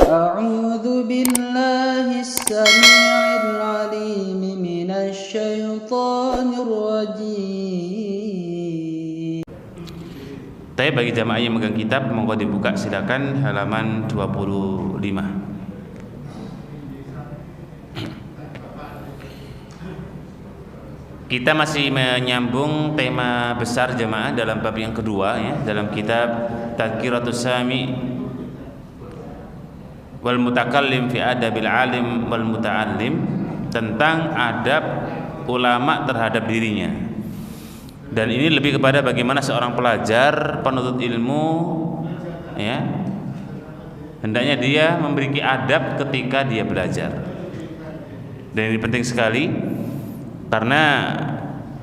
أعوذ بالله السميع العليم من الشيطان الرجيم. Tapi bagi jamaah yang megang kitab, monggo dibuka silakan halaman 25. Kita masih menyambung tema besar jamaah dalam bab yang kedua ya, dalam kitab Tadhkiratus Sami wal Mutakallim fi Adabil Alim wal Muta'allim, tentang adab ulama terhadap dirinya. Dan ini lebih kepada bagaimana seorang pelajar, penuntut ilmu ya, hendaknya dia memiliki adab ketika dia belajar. Dan ini penting sekali, karena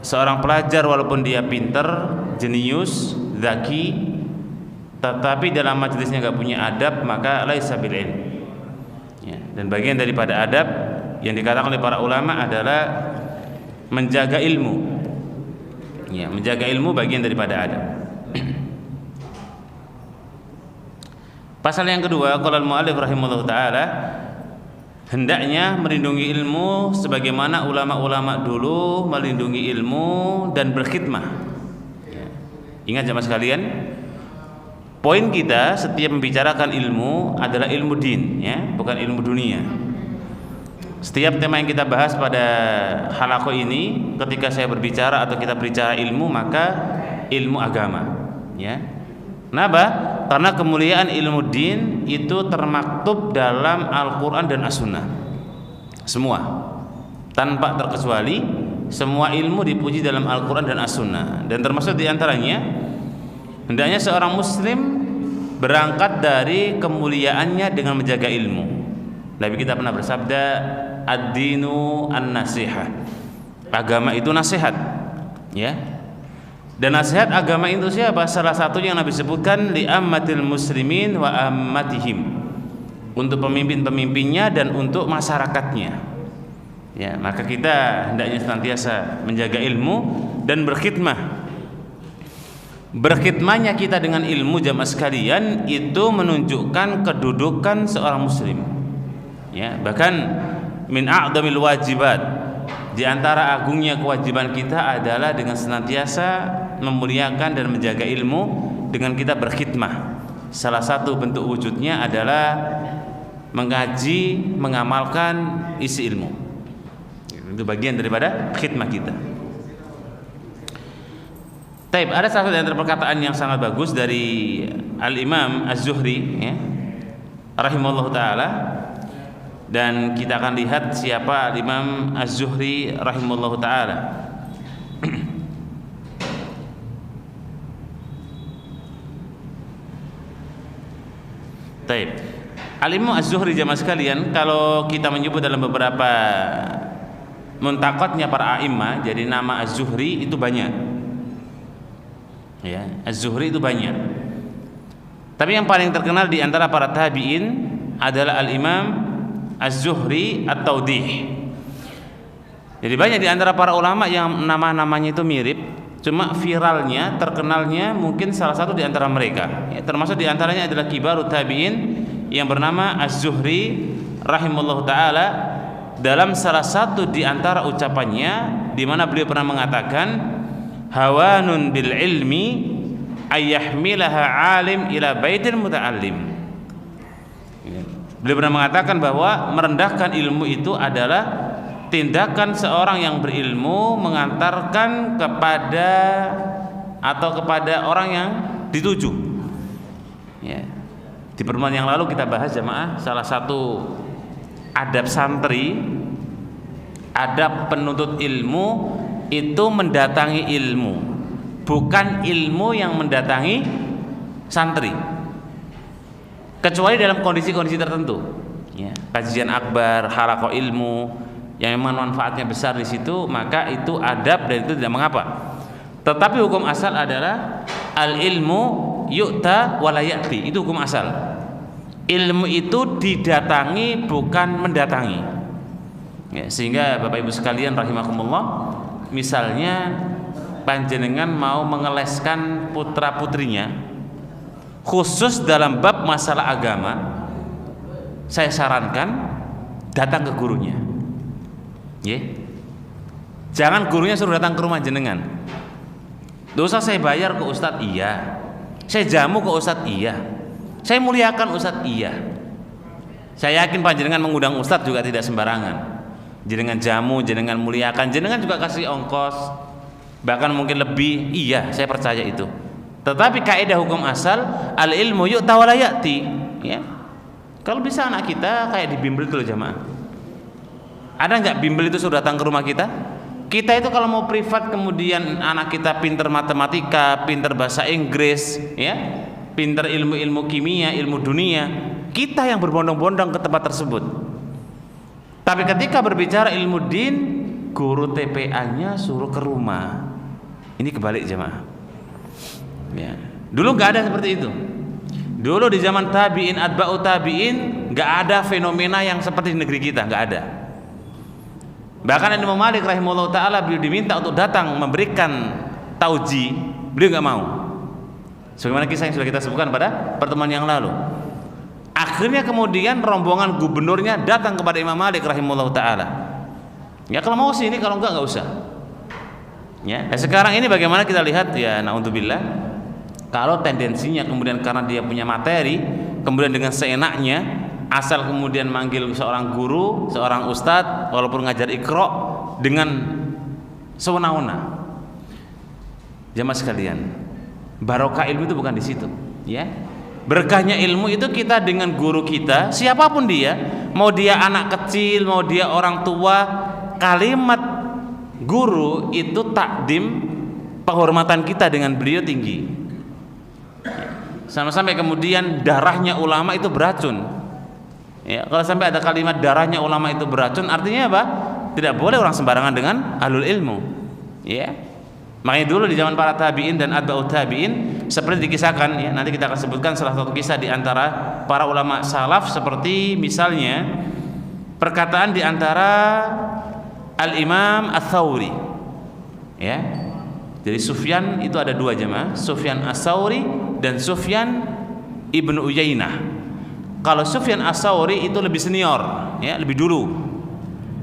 seorang pelajar walaupun dia pinter, jenius, zaki, tetapi dalam majelisnya nggak punya adab, maka laisa bil ilm ya. Dan bagian daripada adab yang dikatakan oleh para ulama adalah menjaga ilmu ya, menjaga ilmu bagian daripada adab. Pasal yang kedua, qala al-mu'allif rahimahullah ta'ala, hendaknya melindungi ilmu sebagaimana ulama-ulama dulu melindungi ilmu dan berkhidmah ya. Ingat jemaah sekalian, poin kita setiap membicarakan ilmu adalah ilmu din ya, bukan ilmu dunia. Setiap tema yang kita bahas pada halaqah ini, ketika saya berbicara atau kita berbicara ilmu, maka ilmu agama ya. Kenapa? Karena kemuliaan ilmu din itu termaktub dalam Al-Quran dan As-Sunnah. Semua, tanpa terkecuali, semua ilmu dipuji dalam Al-Quran dan As-Sunnah. Dan termasuk diantaranya, hendaknya seorang muslim berangkat dari kemuliaannya dengan menjaga ilmu. Nabi kita pernah bersabda, ad-dinu an-nasihah, agama itu nasihat ya. Dan nasihat agama itu siapa? Salah satunya yang Nabi sebutkan, li ammatil muslimin wa ammatihim, untuk pemimpin-pemimpinnya dan untuk masyarakatnya ya. Maka kita hendaknya senantiasa menjaga ilmu dan berkhidmah. Berkhidmahnya kita dengan ilmu jamaah sekalian itu menunjukkan kedudukan seorang muslim ya. Bahkan min a'dhamil wajibat, di antara agungnya kewajiban kita adalah dengan senantiasa memuliakan dan menjaga ilmu dengan kita berkhidmah. Salah satu bentuk wujudnya adalah mengkaji, mengamalkan isi ilmu. Itu bagian daripada khidmah kita. Taib, ada salah satu antara perkataan yang sangat bagus dari Al-Imam Az-Zuhri ya, rahimahullah ta'ala. Dan kita akan lihat siapa Imam Az-Zuhri rahimahullah ta'ala. Taib, Al-Imam Az-Zuhri jamaah sekalian, kalau kita menyebut dalam beberapa muntakotnya para a'imah, jadi nama Az-Zuhri itu banyak ya, Az-Zuhri itu banyak. Tapi yang paling terkenal di antara para tabi'in adalah Al-Imam Az-Zuhri At-Tawdih. Jadi banyak di antara para ulama yang nama-namanya itu mirip, cuma viralnya, terkenalnya mungkin salah satu di antara mereka ya, termasuk di antaranya adalah kibarut tabi'in yang bernama Az-Zuhri rahimahullah ta'ala. Dalam salah satu di antara ucapannya, di mana beliau pernah mengatakan, hawanun bil ilmi ayyahmilaha alim ila baitil muta'allim. Beliau pernah mengatakan bahwa merendahkan ilmu itu adalah tindakan seorang yang berilmu mengantarkan kepada atau kepada orang yang dituju ya. Di pertemuan yang lalu kita bahas jamaah, salah satu adab santri, adab penuntut ilmu itu mendatangi ilmu, bukan ilmu yang mendatangi santri, kecuali dalam kondisi-kondisi tertentu ya. Kajian akbar, halaqah ilmu yang memang manfaatnya besar di situ, maka itu adab dan itu tidak mengapa. Tetapi hukum asal adalah al ilmu yu'ta wa la ya'ti, itu hukum asal. Ilmu itu didatangi bukan mendatangi ya. Sehingga Bapak Ibu sekalian rahimakumullah, misalnya panjenengan mau mengeleskan putra putrinya khusus dalam bab masalah agama, saya sarankan datang ke gurunya. Jangan gurunya suruh datang ke rumah jenengan. Dosa saya bayar ke ustadz, iya. Saya jamu ke ustadz, iya. Saya muliakan ustadz, iya. Saya yakin panjenengan mengundang ustadz juga tidak sembarangan. Jenengan jamu, jenengan muliakan, jenengan juga kasih ongkos, bahkan mungkin lebih. Iya, saya percaya itu. Tetapi kaidah hukum asal, al ilmu yu'ta wa la ya'ti. Ya. Kalau bisa anak kita kayak di bimbel itu loh jamaah. Ada nggak bimbel itu sudah datang ke rumah kita? Kita itu kalau mau privat kemudian anak kita pinter matematika, pinter bahasa Inggris, ya, pinter ilmu-ilmu kimia, ilmu dunia, kita yang berbondong-bondong ke tempat tersebut. Tapi ketika berbicara ilmu din, guru TPA-nya suruh ke rumah. Ini kebalik jemaah. Ya. Dulu nggak ada seperti itu. Dulu di zaman tabiin, atba'u tabiin, nggak ada fenomena yang seperti di negeri kita, nggak ada. Bahkan Imam Malik rahimahullah taala beliau diminta untuk datang memberikan tauji, beliau nggak mau. Sebagaimana kisah yang sudah kita sebutkan pada pertemuan yang lalu. Akhirnya kemudian rombongan gubernurnya datang kepada Imam Malik rahimahullah taala. Ya kalau mau sini, kalau enggak usah. Ya, sekarang ini bagaimana kita lihat ya, naudzubillah. Kalau tendensinya kemudian karena dia punya materi, kemudian dengan seenaknya asal kemudian manggil seorang guru, seorang ustadz, walaupun ngajar Iqra dengan sewenang-wenang. Jamaah sekalian, barokah ilmu itu bukan di situ, ya. Berkahnya ilmu itu kita dengan guru kita, siapapun dia, mau dia anak kecil, mau dia orang tua, kalimat guru itu takdim, penghormatan kita dengan beliau tinggi. Sampai kemudian darahnya ulama itu beracun. Ya, kalau sampai ada kalimat darahnya ulama itu beracun, artinya apa? Tidak boleh orang sembarangan dengan ahlul ilmu. Ya. Makanya dulu di zaman para tabi'in dan atba'ut tabi'in seperti dikisahkan, ya, nanti kita akan sebutkan salah satu kisah di antara para ulama salaf, seperti misalnya perkataan di antara Al-Imam Ats-Tsauri. Ya. Jadi Sufyan itu ada dua jemaah, Sufyan Ats-Tsauri dan Sufyan Ibnu Uyainah. Kalau Sufyan Ats-Tsauri itu lebih senior, ya, lebih dulu.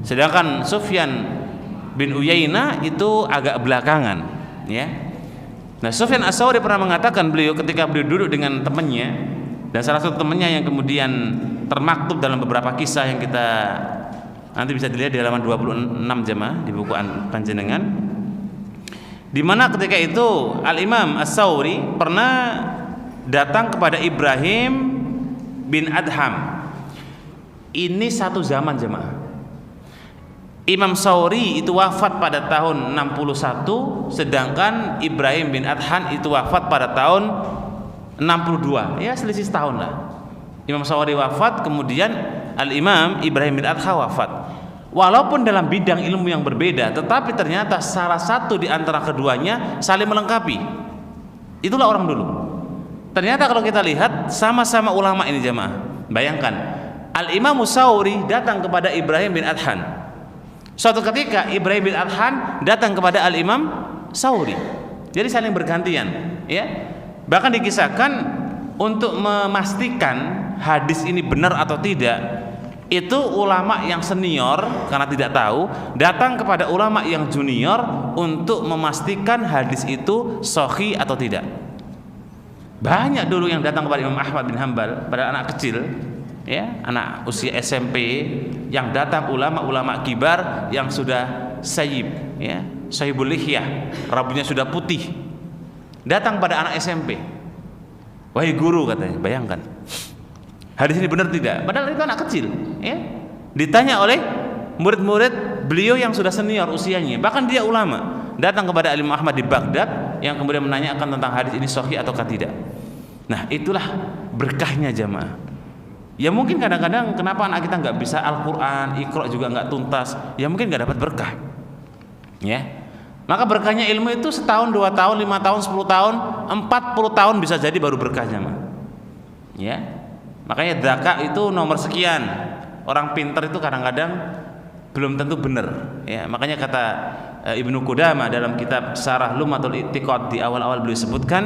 Sedangkan Sufyan bin Uyainah itu agak belakangan, ya. Nah, Sufyan Ats-Tsauri pernah mengatakan, beliau ketika beliau duduk dengan temannya, dan salah satu temannya yang kemudian termaktub dalam beberapa kisah yang kita nanti bisa dilihat di halaman 26 jemaah di buku panjenengan, di mana ketika itu Al-Imam Ats-Tsauri pernah datang kepada Ibrahim bin Adham. Ini satu zaman jemaah. Imam Tsauri itu wafat pada tahun 61, sedangkan Ibrahim bin Adham itu wafat pada tahun 62. Ya, selisih setahun lah. Imam Tsauri wafat, kemudian Al-Imam Ibrahim bin Adham wafat. Walaupun dalam bidang ilmu yang berbeda, tetapi ternyata salah satu di antara keduanya saling melengkapi. Itulah orang dulu. Ternyata kalau kita lihat sama-sama ulama ini jemaah. Bayangkan, Al-Imam Tsauri datang kepada Ibrahim bin Adham. Suatu ketika Ibrahim bin Adham datang kepada Al-Imam Tsauri. Jadi saling bergantian, ya. Bahkan dikisahkan untuk memastikan hadis ini benar atau tidak, itu ulama yang senior karena tidak tahu datang kepada ulama yang junior untuk memastikan hadis itu sahih atau tidak. Banyak dulu yang datang kepada Imam Ahmad bin Hanbal pada anak kecil, ya, anak usia SMP, yang datang ulama-ulama kibar yang sudah sayyib, ya, sahibul lihyah, rambutnya sudah putih, datang pada anak SMP. Wahai guru, katanya, bayangkan, hadis ini benar tidak? Padahal itu anak kecil, ya. Ditanya oleh murid-murid beliau yang sudah senior usianya, bahkan dia ulama, datang kepada Imam Ahmad di Baghdad yang kemudian menanyakan tentang hadis ini sahih ataukah tidak. Nah, itulah berkahnya jamaah. Ya mungkin kadang-kadang kenapa anak kita nggak bisa Al-Quran, Iqra juga nggak tuntas, ya mungkin nggak dapat berkah, ya. Maka berkahnya ilmu itu setahun, 2 tahun, 5 tahun, 10 tahun, 40 tahun bisa jadi baru berkah jamaah, ya. Makanya zakat itu nomor sekian. Orang pintar itu kadang-kadang belum tentu benar, ya. Makanya kata Ibnu Qudamah dalam kitab Syarah Lumatul I'tiqad di awal-awal beliau sebutkan,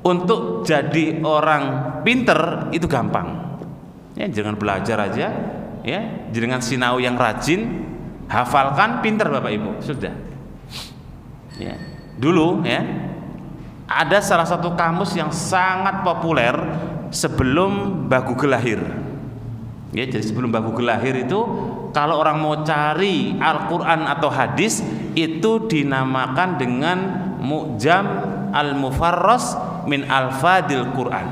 untuk jadi orang pintar itu gampang. Ya, jangan belajar aja, ya, dengan sinau yang rajin, hafalkan, pinter Bapak Ibu, sudah. Ya. Dulu ya, ada salah satu kamus yang sangat populer sebelum Mbah Google lahir. Ya, jadi sebelum Mbah Google lahir itu, kalau orang mau cari Al-Quran atau hadis, itu dinamakan dengan Mu'jam Al-Mufarras min Al-Fadil Quran.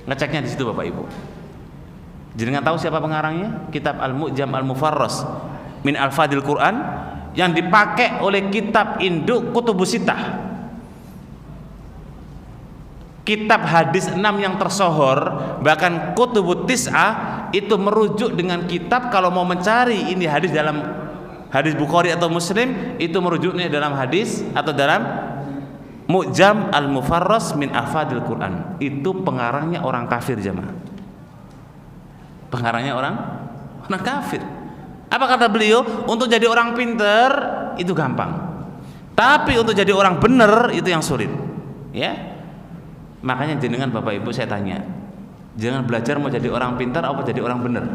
Ngeceknya di situ Bapak Ibu. Jadi nggak tahu siapa pengarangnya? Kitab Al-Mu'jam Al-Mufarras min Al-Fadil Quran, yang dipakai oleh kitab induk Kutubus Sittah. Kitab hadis 6 yang tersohor, bahkan Kutubut Tis'ah, itu merujuk dengan kitab, kalau mau mencari ini hadis dalam hadis Bukhari atau Muslim, itu merujuknya dalam hadis atau dalam Mu'jam Al-Mufarras min Al-Fadil Quran. Itu pengarangnya orang kafir jemaah. Pengarangnya orang kafir. Apa kata beliau? Untuk jadi orang pinter itu gampang, tapi untuk jadi orang benar itu yang sulit. Ya. Makanya jenengan Bapak Ibu, saya tanya, jangan belajar mau jadi orang pintar apa jadi orang benar?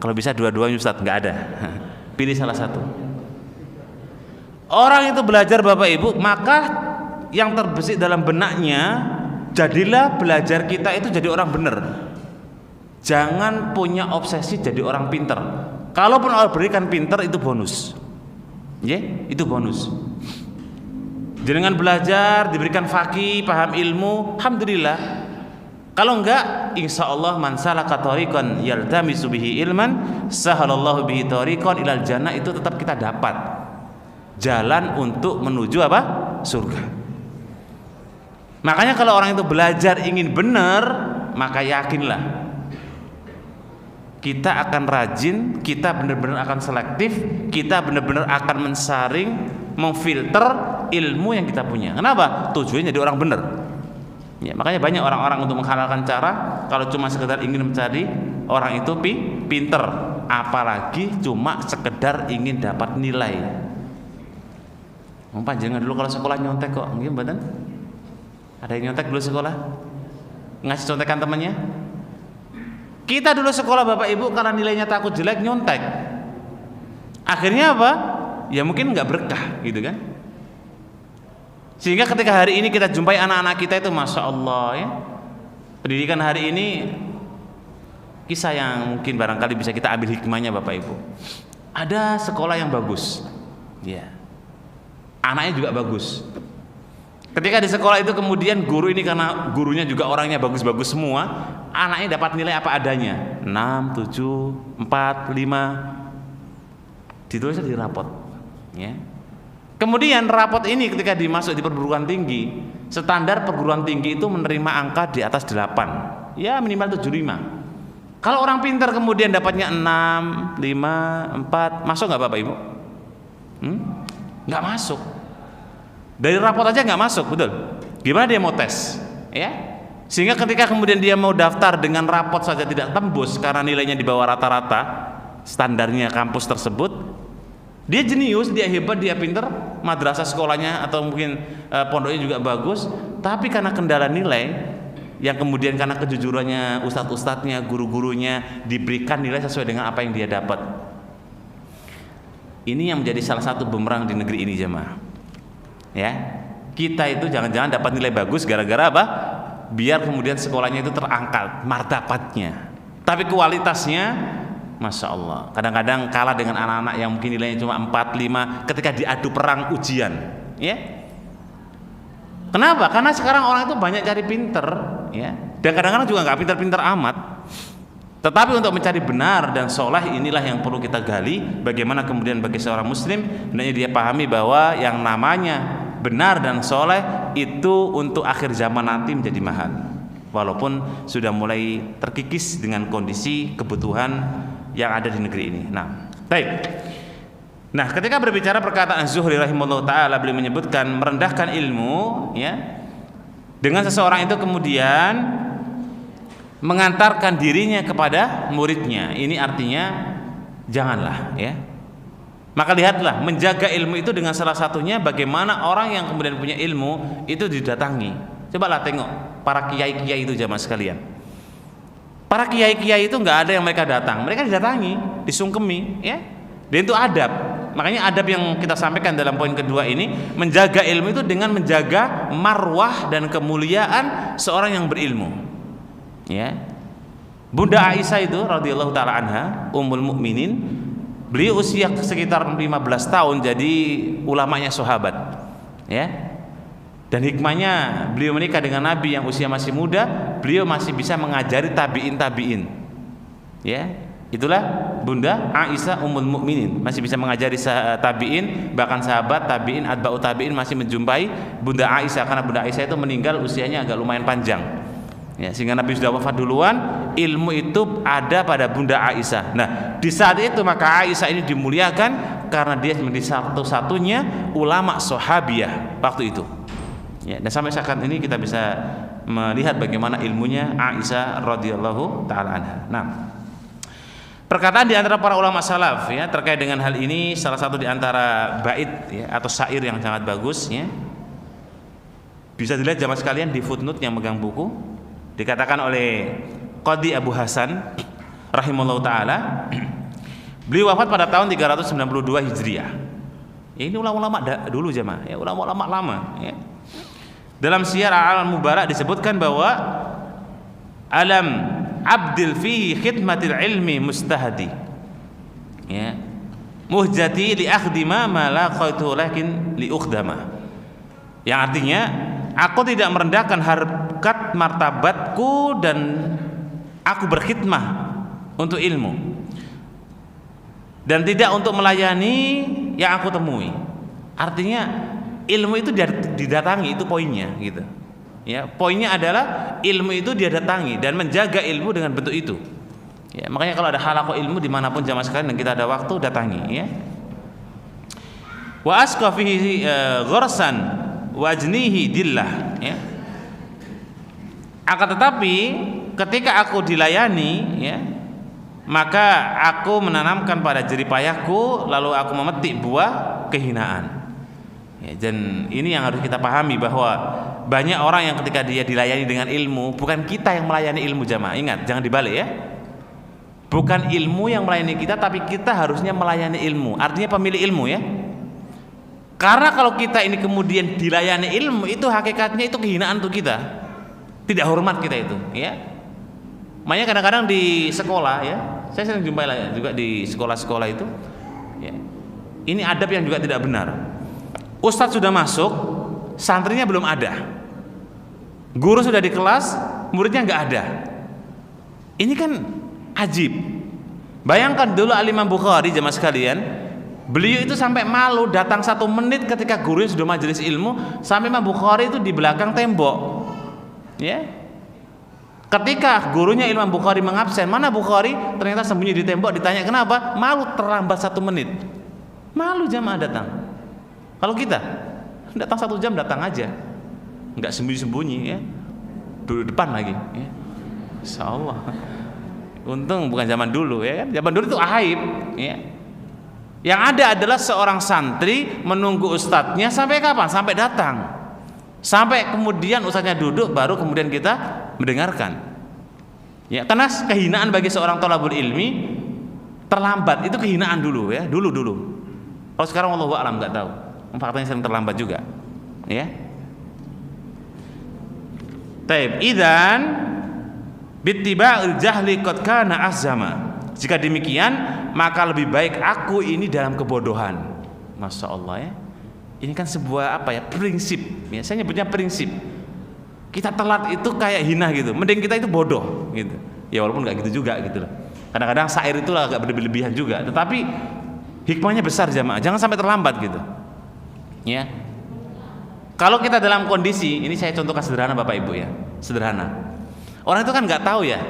Kalau bisa dua-duanya Ustaz, nggak ada. Pilih salah satu. Orang itu belajar Bapak Ibu, maka yang terbesit dalam benaknya, jadilah belajar kita itu jadi orang benar. Jangan punya obsesi jadi orang pintar. Kalaupun Allah berikan pintar, itu bonus. Ya, itu bonus. Dengan belajar, diberikan faqih, paham ilmu, alhamdulillah. Kalau enggak, insya Allah man salaka thariqan yaltamisu bihi ilman sahalallahu bihi thariqan ilal jannah, itu tetap kita dapat jalan untuk menuju apa? Surga. Makanya kalau orang itu belajar ingin benar, maka yakinlah kita akan rajin, kita benar-benar akan selektif, kita benar-benar akan mensaring, memfilter ilmu yang kita punya. Kenapa? Tujuannya jadi orang benar. Ya, makanya banyak orang-orang untuk menghalalkan cara, kalau cuma sekedar ingin mencari orang itu pinter, apalagi cuma sekedar ingin dapat nilai. Jangan dulu kalau sekolah nyontek kok, mungkin badan ada yang nyontek dulu sekolah, ngasih contekan temannya. Kita dulu sekolah Bapak Ibu karena nilainya takut jelek nyontek. Akhirnya apa? Ya mungkin nggak berkah gitu kan. Sehingga ketika hari ini kita jumpai anak-anak kita itu, Masya Allah ya, pendidikan hari ini, kisah yang mungkin barangkali bisa kita ambil hikmahnya Bapak Ibu. Ada sekolah yang bagus, ya, anaknya juga bagus. Ketika di sekolah itu kemudian guru ini, karena gurunya juga orangnya bagus-bagus semua, anaknya dapat nilai apa adanya, 6, 7, 4, 5, ditulisnya di rapot ya. Kemudian rapot ini ketika dimasuk di perguruan tinggi, standar perguruan tinggi itu menerima angka di atas 8, ya minimal 75. Kalau orang pintar kemudian dapatnya 6, 5, 4, masuk nggak Bapak Ibu? Nggak masuk. Dari rapot aja nggak masuk, betul. Gimana dia mau tes? Ya, sehingga ketika kemudian dia mau daftar dengan rapot saja tidak tembus karena nilainya di bawah rata-rata standarnya kampus tersebut. Dia jenius, dia hebat, dia pinter, madrasah sekolahnya atau mungkin pondoknya juga bagus, tapi karena kendala nilai yang kemudian karena kejujurannya ustadz-ustadznya, guru-gurunya diberikan nilai sesuai dengan apa yang dia dapat. Ini yang menjadi salah satu bumerang di negeri ini jemaah. Ya, kita itu jangan-jangan dapat nilai bagus gara-gara apa? Biar kemudian sekolahnya itu terangkat martabatnya, tapi kualitasnya Masya Allah kadang-kadang kalah dengan anak-anak yang mungkin nilainya cuma 4, 5 ketika diadu perang ujian ya. Kenapa? Karena sekarang orang itu banyak cari pinter ya, dan kadang-kadang juga nggak pinter-pinter amat. Tetapi untuk mencari benar dan soleh, inilah yang perlu kita gali. Bagaimana kemudian bagi seorang muslim hendaknya dia pahami bahwa yang namanya benar dan soleh itu untuk akhir zaman nanti menjadi mahal, walaupun sudah mulai terkikis dengan kondisi kebutuhan yang ada di negeri ini. Nah, baik. Nah, ketika berbicara perkataan Zuhri rahimahullah ta'ala, beliau menyebutkan merendahkan ilmu ya, dengan seseorang itu kemudian mengantarkan dirinya kepada muridnya. Ini artinya janganlah ya. Maka lihatlah, menjaga ilmu itu dengan salah satunya bagaimana orang yang kemudian punya ilmu itu didatangi. Cobalah tengok para kiai-kiai itu jamaah sekalian. Para kiai-kiai itu nggak ada yang mereka datang, mereka didatangi, disungkemi, ya. Dan itu adab. Makanya adab yang kita sampaikan dalam poin kedua ini, menjaga ilmu itu dengan menjaga marwah dan kemuliaan seorang yang berilmu. Ya. Bunda Aisyah itu radhiyallahu taala anha, ummul mukminin, beliau usia sekitar 15 tahun jadi ulamanya sahabat. Ya. Dan hikmahnya beliau menikah dengan Nabi yang usia masih muda, beliau masih bisa mengajari tabi'in. Ya, itulah Bunda Aisyah ummul mukminin, masih bisa mengajari tabi'in, bahkan sahabat tabi'in, atba'ut tabi'in masih menjumpai Bunda Aisyah, karena Bunda Aisyah itu meninggal usianya agak lumayan panjang. Ya, sehingga Nabi sudah wafat duluan, ilmu itu ada pada Bunda Aisyah. Nah, di saat itu maka Aisyah ini dimuliakan karena dia menjadi satu-satunya ulama sahabiah waktu itu. Ya, dan sampai saat ini kita bisa melihat bagaimana ilmunya Aisyah radhiyallahu taala anha. Nah, perkataan di antara para ulama salaf ya terkait dengan hal ini, salah satu di antara bait ya atau syair yang sangat bagus ya. Bisa dilihat jamaah sekalian di footnote yang megang buku, dikatakan oleh Qadhi Abu Hasan rahimahullahu taala, beliau wafat pada tahun 392 Hijriah. Ya, ini ulama-ulama dulu jamaah, ya ulama-ulama lama ya. Dalam Syiar Al-Mubarak disebutkan bahwa alam abdil fi khidmatil ilmi mustahdi. Ya. Muhjati li akhdima ma laqaitu lakin li ukhdama. Yang artinya aku tidak merendahkan harkat martabatku dan aku berkhidmah untuk ilmu. Dan tidak untuk melayani yang aku temui. Artinya ilmu itu didatangi, itu poinnya gitu. Ya, poinnya adalah ilmu itu dia datangi dan menjaga ilmu dengan bentuk itu. Ya, makanya kalau ada halaqah ilmu dimanapun jamaah sekalian dan kita ada waktu datangi. Ya. Wa asqa fihi ghursan wajnihi dillah. Ya. Akan tetapi ketika aku dilayani, ya, maka aku menanamkan pada jeripayahku, lalu aku memetik buah kehinaan. Ya, dan ini yang harus kita pahami bahwa banyak orang yang ketika dia dilayani dengan ilmu, bukan kita yang melayani ilmu jamaah. Ingat, jangan dibalik ya. Bukan ilmu yang melayani kita, tapi kita harusnya melayani ilmu. Artinya pemilik ilmu ya. Karena kalau kita ini kemudian dilayani ilmu, itu hakikatnya itu kehinaan untuk kita. Tidak hormat kita itu, ya. Makanya kadang-kadang di sekolah ya, saya sering jumpai juga di sekolah-sekolah itu. Ya. Ini adab yang juga tidak benar. Ustadz sudah masuk, santrinya belum ada. Guru sudah di kelas, muridnya nggak ada. Ini kan ajib. Bayangkan dulu Al-Imam Bukhari jamaah sekalian, beliau itu sampai malu datang 1 menit ketika gurunya sudah majelis ilmu, sampai Imam Bukhari itu di belakang tembok. Ya. Ketika gurunya Imam Bukhari mengabsen, mana Bukhari? Ternyata sembunyi di tembok, ditanya kenapa? Malu terlambat 1 menit. Malu jamaah datang. Kalau kita datang 1 jam datang aja, nggak sembunyi-sembunyi ya, duduk depan lagi. Ya. Insya Allah. Untung bukan zaman dulu ya kan. Zaman dulu itu aib. Ya. Yang ada adalah seorang santri menunggu ustadznya sampai kapan? Sampai datang. Sampai kemudian ustadznya duduk, baru kemudian kita mendengarkan. Ya, karena kehinaan bagi seorang thalabul ilmi terlambat itu kehinaan dulu ya, dulu. Kalau sekarang wallahu a'lam nggak tahu. Faktanya sering terlambat juga, ya. Taib idzan bittiba'il jahli qad kana azama. Jika demikian, maka lebih baik aku ini dalam kebodohan. Masya Allah ya. Ini kan sebuah apa ya? Prinsip. Ya, saya nyebutnya prinsip. Kita telat itu kayak hina gitu. Mending kita itu bodoh gitu. Ya walaupun nggak gitu juga gitu loh. Kadang-kadang syair itu agak berlebihan juga. Tetapi hikmahnya besar jamaah. Jangan sampai terlambat gitu. Ya. Kalau kita dalam kondisi ini, saya contohkan sederhana Bapak Ibu ya, sederhana. Orang itu kan nggak tahu ya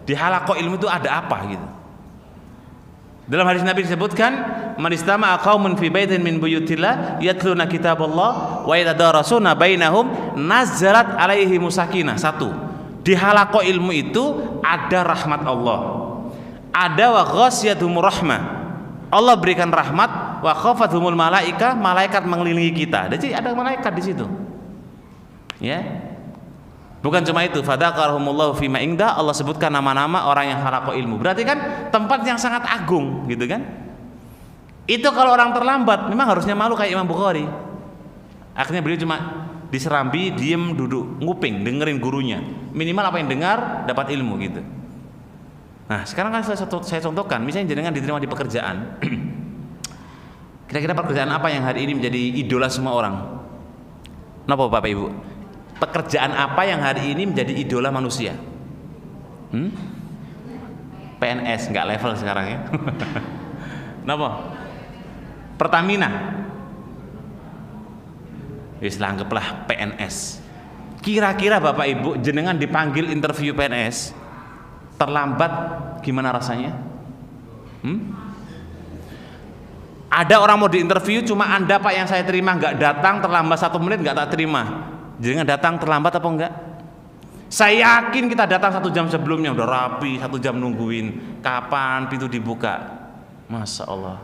di halaqah ilmu itu ada apa gitu. Dalam hadis Nabi disebutkan, "Man istama'a qaumun fi baitin min buyutillah yatluna kitaballah wa yatadarasuna bainahum nazalat alaihi musakinah." 1. Di halaqah ilmu itu ada rahmat Allah. Ada wa ghasyiyatuhumur rahmah. Allah berikan rahmat, wa khafathumul malaikat mengelilingi kita. Jadi ada malaikat di situ. Ya. Bukan cuma itu, fadzakarahumullahu fima inda, Allah sebutkan nama-nama orang yang halaqo ilmu. Berarti kan tempat yang sangat agung, gitu kan? Itu kalau orang terlambat memang harusnya malu kayak Imam Bukhari. Akhirnya beliau cuma diserambi, diem, duduk, nguping, dengerin gurunya. Minimal apa yang dengar dapat ilmu gitu. Nah, sekarang kan saya contohkan, misalnya jenengan diterima di pekerjaan. Kira-kira pekerjaan apa yang hari ini menjadi idola semua orang? Kenapa Bapak Ibu? Pekerjaan apa yang hari ini menjadi idola manusia? PNS, nggak level sekarang ya. Kenapa? Pertamina. Wis anggaplah PNS. Kira-kira Bapak Ibu jenengan dipanggil interview PNS, terlambat gimana rasanya? Ada orang mau diinterview, cuma Anda Pak yang saya terima nggak datang, terlambat 1 menit nggak tak terima. Jenengan datang terlambat apa enggak? Saya yakin kita datang 1 jam sebelumnya udah rapi, 1 jam nungguin kapan pintu dibuka. Masya Allah.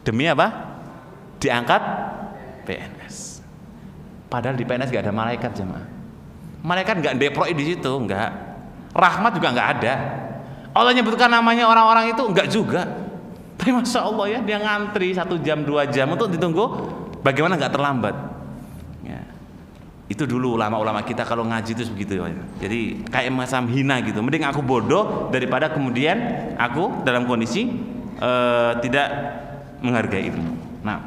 Demi apa? Diangkat PNS. Padahal di PNS nggak ada malaikat jemaah. Malaikat nggak deproi di situ, nggak. Rahmat juga nggak ada. Allah nyebutkan namanya orang-orang itu nggak juga. Tapi masya Allah ya, dia ngantri 1 jam 2 jam untuk ditunggu. Bagaimana nggak terlambat? Ya. Itu dulu ulama-ulama kita kalau ngaji itu begitu ya. Jadi kayak macam hina gitu. Mending aku bodoh daripada kemudian aku dalam kondisi tidak menghargai ilmu. Nah,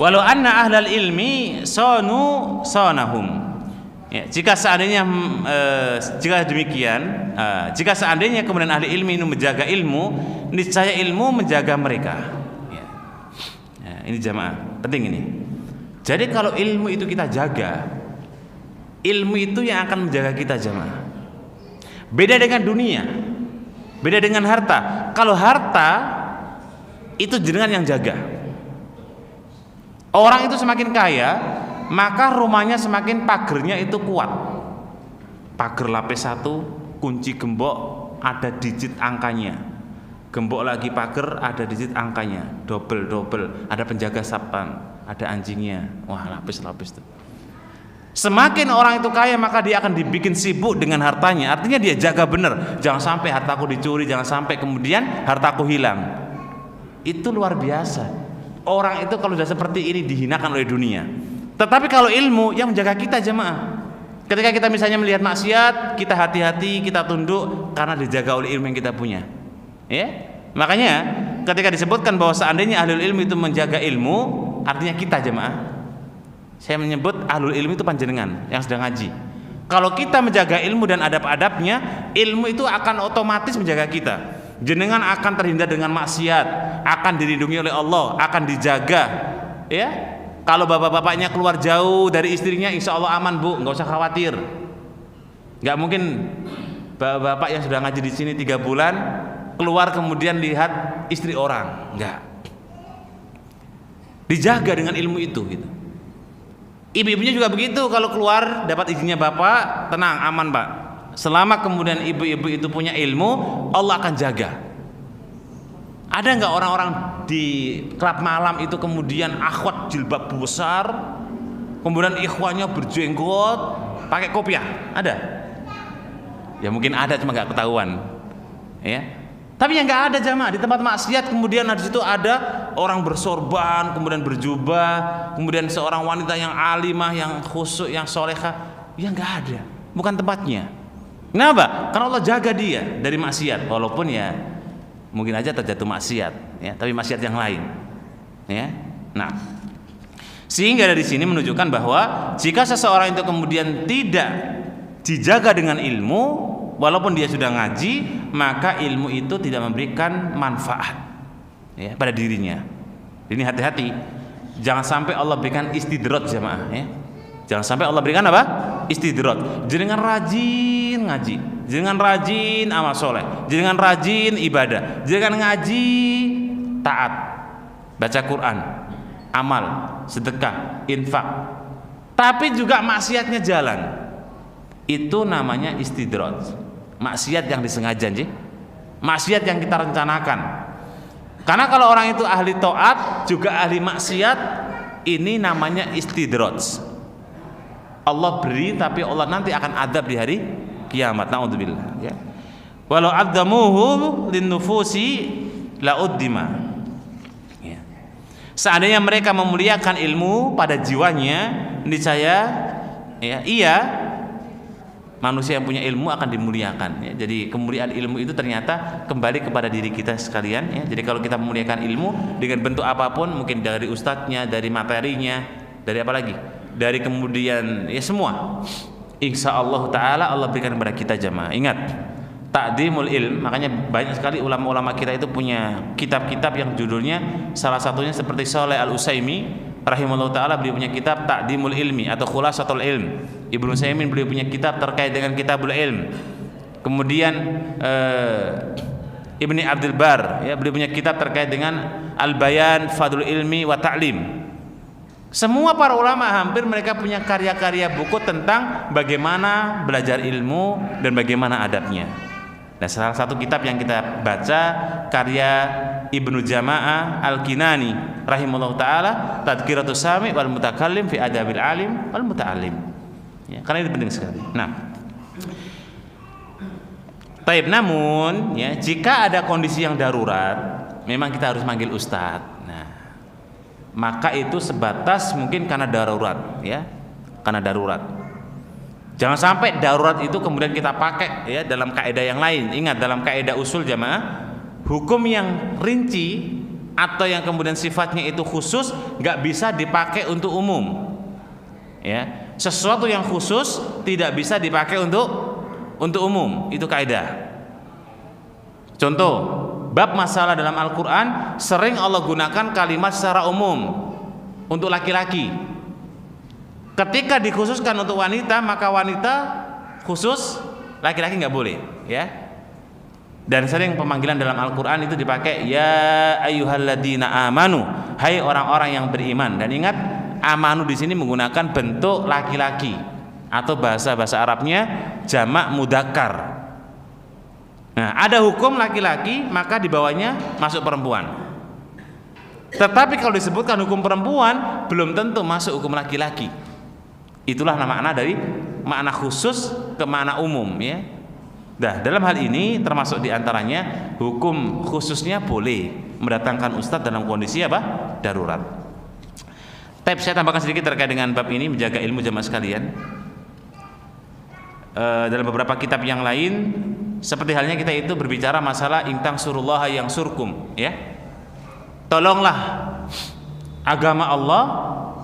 walau anna ahlal ilmi sonahum. Ya, jika seandainya demikian, jika seandainya kemudian ahli ilmi ini menjaga ilmu, niscaya ilmu menjaga mereka. Ya, ini jamaah penting ini. Jadi kalau ilmu itu kita jaga, ilmu itu yang akan menjaga kita jamaah. Beda dengan dunia, beda dengan harta. Kalau harta itu jenengan yang jaga. Orang itu semakin kaya, maka rumahnya semakin pagernya itu kuat. Pagar lapis 1, kunci gembok ada digit angkanya. Gembok lagi pagar ada digit angkanya, double, ada penjaga satpam, ada anjingnya. Wah, lapis tuh. Semakin orang itu kaya, maka dia akan dibikin sibuk dengan hartanya. Artinya dia jaga benar, jangan sampai hartaku dicuri, jangan sampai kemudian hartaku hilang. Itu luar biasa. Orang itu kalau sudah seperti ini dihinakan oleh dunia. Tetapi kalau ilmu yang menjaga kita jemaah, ketika kita misalnya melihat maksiat, kita hati-hati, kita tunduk karena dijaga oleh ilmu yang kita punya. Ya, makanya ketika disebutkan bahwa seandainya ahlul ilmu itu menjaga ilmu, artinya kita jemaah. Saya menyebut ahlul ilmu itu panjenengan yang sedang ngaji. Kalau kita menjaga ilmu dan adab-adabnya, ilmu itu akan otomatis menjaga kita. Jenengan akan terhindar dengan maksiat, akan dilindungi oleh Allah, akan dijaga. Ya. Kalau bapak-bapaknya keluar jauh dari istrinya, insya Allah aman bu, nggak usah khawatir. Nggak mungkin bapak-bapak yang sudah ngaji di sini 3 bulan keluar kemudian lihat istri orang, nggak. Dijaga dengan ilmu itu, gitu. Ibu-ibunya juga begitu, kalau keluar dapat izinnya bapak, tenang, aman pak. Selama kemudian ibu-ibu itu punya ilmu, Allah akan jaga. Ada nggak orang-orang di klub malam itu kemudian akhwat jilbab besar, kemudian ikhwannya berjenggot, pakai kopiah? Ada? Ya mungkin ada, cuma nggak ketahuan. Ya. Tapi yang nggak ada jamaah di tempat maksiat, kemudian di situ ada orang bersorban, kemudian berjubah, kemudian seorang wanita yang alimah, yang khusyuk, yang solehah, ya nggak ada, bukan tempatnya. Kenapa? Karena Allah jaga dia dari maksiat, walaupun ya mungkin aja terjatuh maksiat, ya, tapi maksiat yang lain, ya. Nah, sehingga dari sini menunjukkan bahwa jika seseorang itu kemudian tidak dijaga dengan ilmu, walaupun dia sudah ngaji, maka ilmu itu tidak memberikan manfaat, ya, pada dirinya. Ini hati-hati, jangan sampai Allah berikan istidrot jamaah, ya. Jangan sampai Allah berikan apa? Istidrot. Jangan rajin ngaji, jangan rajin amal soleh, jangan rajin ibadah, jangan ngaji taat, baca Quran, amal, sedekah, infak, tapi juga maksiatnya jalan. Itu namanya istidrot. Maksiat yang disengaja, maksiat yang kita rencanakan. Karena kalau orang itu ahli taat juga ahli maksiat, ini namanya istidrot. Allah beri tapi Allah nanti akan adab di hari kiamat. Naudzubillah ya. Walau adzamuhu linnufusi la'uddima ya. Seandainya mereka memuliakan ilmu pada jiwanya, niscaya ya, iya manusia yang punya ilmu akan dimuliakan ya. Jadi kemuliaan ilmu itu ternyata kembali kepada diri kita sekalian ya. Jadi kalau kita memuliakan ilmu dengan bentuk apapun, mungkin dari ustadznya, dari materinya, dari apa lagi, dari kemudian ya semua, insyaallah taala Allah berikan kepada kita jamaah. Ingat, ta'dimul ilm, makanya banyak sekali ulama-ulama kita itu punya kitab-kitab yang judulnya, salah satunya seperti Shalih Al-Utsaimin rahimahullah taala, beliau punya kitab Ta'dimul Ilmi atau Khulasatul Ilm. Ibnu Utsaimin beliau punya kitab terkait dengan Kitabul Ilm. Kemudian Ibni Abdul Bar ya, beliau punya kitab terkait dengan Al-Bayan Fadlul Ilmi wa Ta'lim. Semua para ulama hampir mereka punya karya-karya buku tentang bagaimana belajar ilmu dan bagaimana adabnya. Nah, salah satu kitab yang kita baca karya Ibnu Jama'ah Al-Kinani rahimahullah taala, Tadhkiratus Sami' wal Mutakallim fi Adabil Alim wal Muta'allim. Ya, karena ini penting sekali. Nah, taib, namun ya, jika ada kondisi yang darurat, memang kita harus manggil ustadz. Nah, maka itu sebatas mungkin karena darurat ya, karena darurat. Jangan sampai darurat itu kemudian kita pakai ya dalam kaidah yang lain. Ingat, dalam kaidah usul jamaah, hukum yang rinci atau yang kemudian sifatnya itu khusus nggak bisa dipakai untuk umum. Ya, sesuatu yang khusus tidak bisa dipakai untuk umum. Itu kaidah. Contoh, bab masalah dalam Al-Quran sering Allah gunakan kalimat secara umum untuk laki-laki. Ketika dikhususkan untuk wanita, maka wanita khusus, laki-laki nggak boleh ya. Dan sering pemanggilan dalam Al-Quran itu dipakai ya ayyuhalladzina amanu, hai orang-orang yang beriman. Dan ingat, amanu di sini menggunakan bentuk laki-laki atau bahasa Arabnya jamak mudzakkar. Nah, ada hukum laki-laki, maka di bawahnya masuk perempuan. Tetapi kalau disebutkan hukum perempuan, belum tentu masuk hukum laki-laki. Itulah makna dari makna khusus ke makna umum ya. Nah, dalam hal ini termasuk diantaranya hukum khususnya boleh mendatangkan ustadz dalam kondisi apa? Darurat. Tapi saya tambahkan sedikit terkait dengan bab ini, menjaga ilmu jamaah sekalian. Dalam beberapa kitab yang lain, seperti halnya kita itu berbicara masalah intang surullaha yang surkum ya. Tolonglah agama Allah,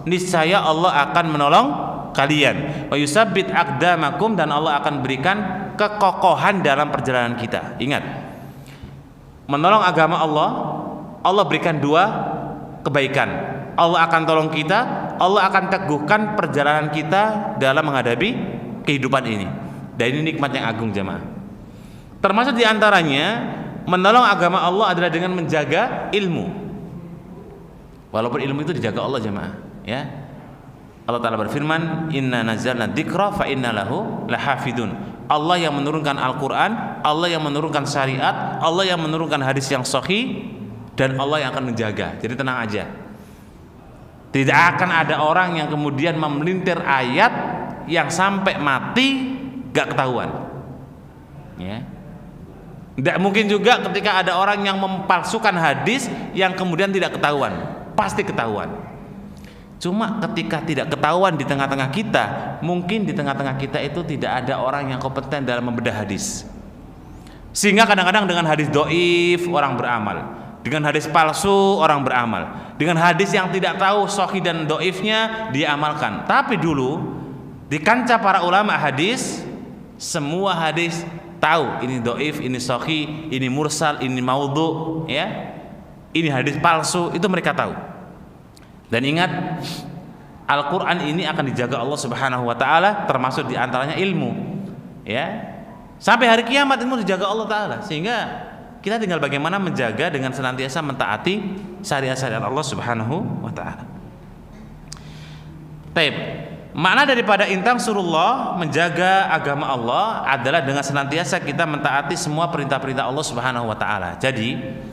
niscaya Allah akan menolong kalian. Wa yusabbit aqdamakum, dan Allah akan berikan kekokohan dalam perjalanan kita. Ingat, menolong agama Allah, Allah berikan dua kebaikan. Allah akan tolong kita, Allah akan teguhkan perjalanan kita dalam menghadapi kehidupan ini. Dan ini nikmat yang agung jemaah. Termasuk diantaranya menolong agama Allah adalah dengan menjaga ilmu. Walaupun ilmu itu dijaga Allah jemaah ya. Allah Ta'ala berfirman, inna nazzalna dzikra fa inna lahu lahafidun. Allah yang menurunkan Al-Quran, Allah yang menurunkan syariat, Allah yang menurunkan hadis yang sahih, dan Allah yang akan menjaga. Jadi tenang aja, tidak akan ada orang yang kemudian memelintir ayat yang sampai mati gak ketahuan ya. Tidak mungkin juga ketika ada orang yang mempalsukan hadis yang kemudian tidak ketahuan, pasti ketahuan. Cuma ketika tidak ketahuan di tengah-tengah kita, mungkin di tengah-tengah kita itu tidak ada orang yang kompeten dalam membedah hadis. Sehingga kadang-kadang dengan hadis doif orang beramal, dengan hadis palsu orang beramal, dengan hadis yang tidak tahu sahih dan doifnya dia amalkan. Tapi dulu di kancah para ulama hadis, semua hadis tahu ini doif, ini sahih, ini mursal, ini maudhu ya, ini hadis palsu, itu mereka tahu. Dan ingat, Al-Quran ini akan dijaga Allah Subhanahu wa Ta'ala, termasuk diantaranya ilmu ya. Sampai hari kiamat ilmu dijaga Allah Ta'ala, sehingga kita tinggal bagaimana menjaga dengan senantiasa mentaati syariat-syariat Allah Subhanahu wa Ta'ala. Taib, makna daripada intang surullah, menjaga agama Allah, adalah dengan senantiasa kita mentaati semua perintah-perintah Allah Subhanahu wa Ta'ala. Jadi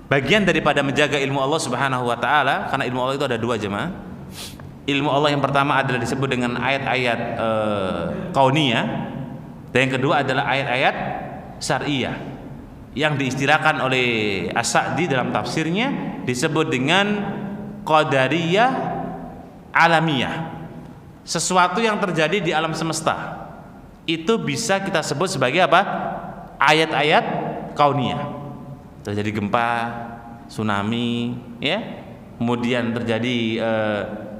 bagian daripada menjaga ilmu Allah Subhanahu wa Ta'ala, karena ilmu Allah itu ada dua jemaah. ilmu Allah yang pertama adalah disebut dengan ayat-ayat kauniyah, dan yang kedua adalah ayat-ayat syar'iyah yang diistilahkan oleh As-Sa'di dalam tafsirnya disebut dengan qadariyah alamiyah. Sesuatu yang terjadi di alam semesta itu bisa kita sebut sebagai apa? Ayat-ayat kauniyah. Terjadi gempa, tsunami, ya, kemudian terjadi